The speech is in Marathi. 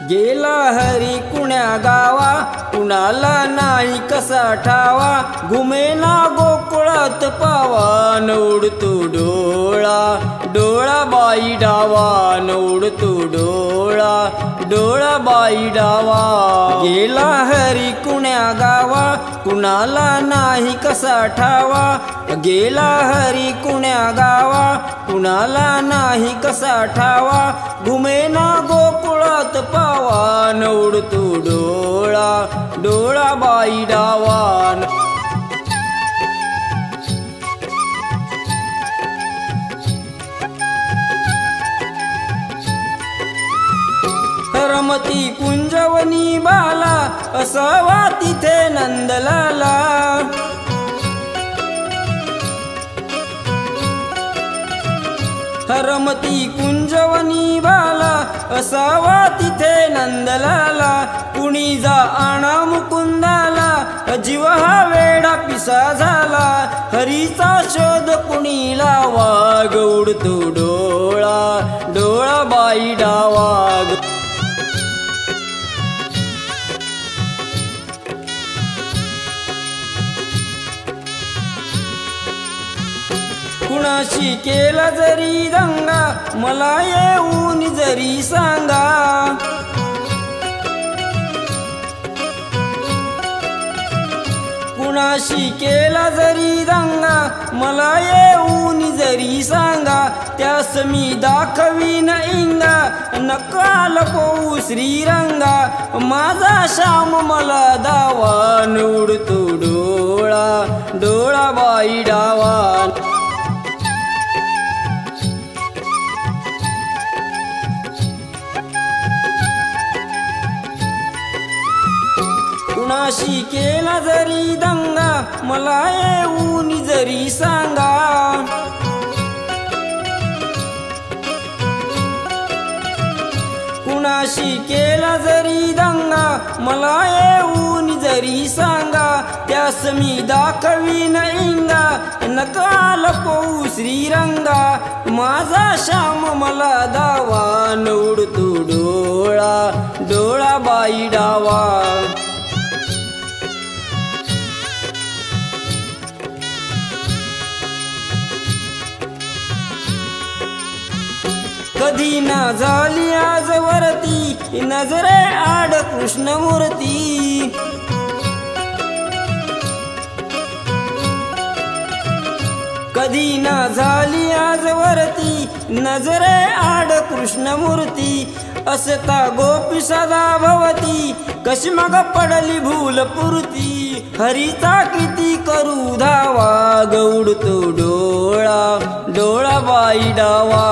गेला हरी कुण्या गावा, कुणाला नाही कसा ठावा, घुमेना गोकुळात पावा, न उडतो डोळा डोळा बाई डावा, न उडतो डोळा डोळा बाई डावा। गेला हरी कुण्या गावा, कुणाला नाही कसा ठावा, गेला हरी कुण्या गावा, कुणाला नाही कसा ठावा, घुमेना गोकुळात पावा, न उडतो डोळा डोळा बाई डावा। रमती कुंजवनी बाला, असावा तिथे नंदलाला, रमती कुंजवनी बाला, असावा तिथे नंदलाला, कुणी जा आणा मुकुंदाला, जीव हा वेडा पिसा झाला, हरीचा शोध कुणी लावा, ग उडतो डोळा डोळा बाई डावा। कुणाशी केला जरी दंगा, मला येऊन जरी सांगा, कुणाशी केला जरी दंगा, मला येऊन जरी सांगा, त्यास मी दाखवीन इंगा, नका लपवू श्रीरंगा, माझा श्याम मला दावा, न उडतो डोळा डोळा बाई डावा। कुणाशी केला जरी दंगा, मला येऊन जरी सांगा, कुणाशी केला जरी दंगा, मला येऊन जरी सांगा, त्यास मी दाखवीन इंगा, नका लपवू श्रीरंगा, माझा श्याम मला दावा, न उडतो डोळा डोळा बाई डावा। कधी ना झाली आजवरती, नजरे आड कृष्णमूर्ती, कधी ना झाली आजवरती, नजरे आड कृष्णमूर्ती, असता गोपी सदा भवती, कशी मग पडली भूल पुरती, हरीचा किती करू धावा, ग उडतो डोळा डोळा बाई डावा।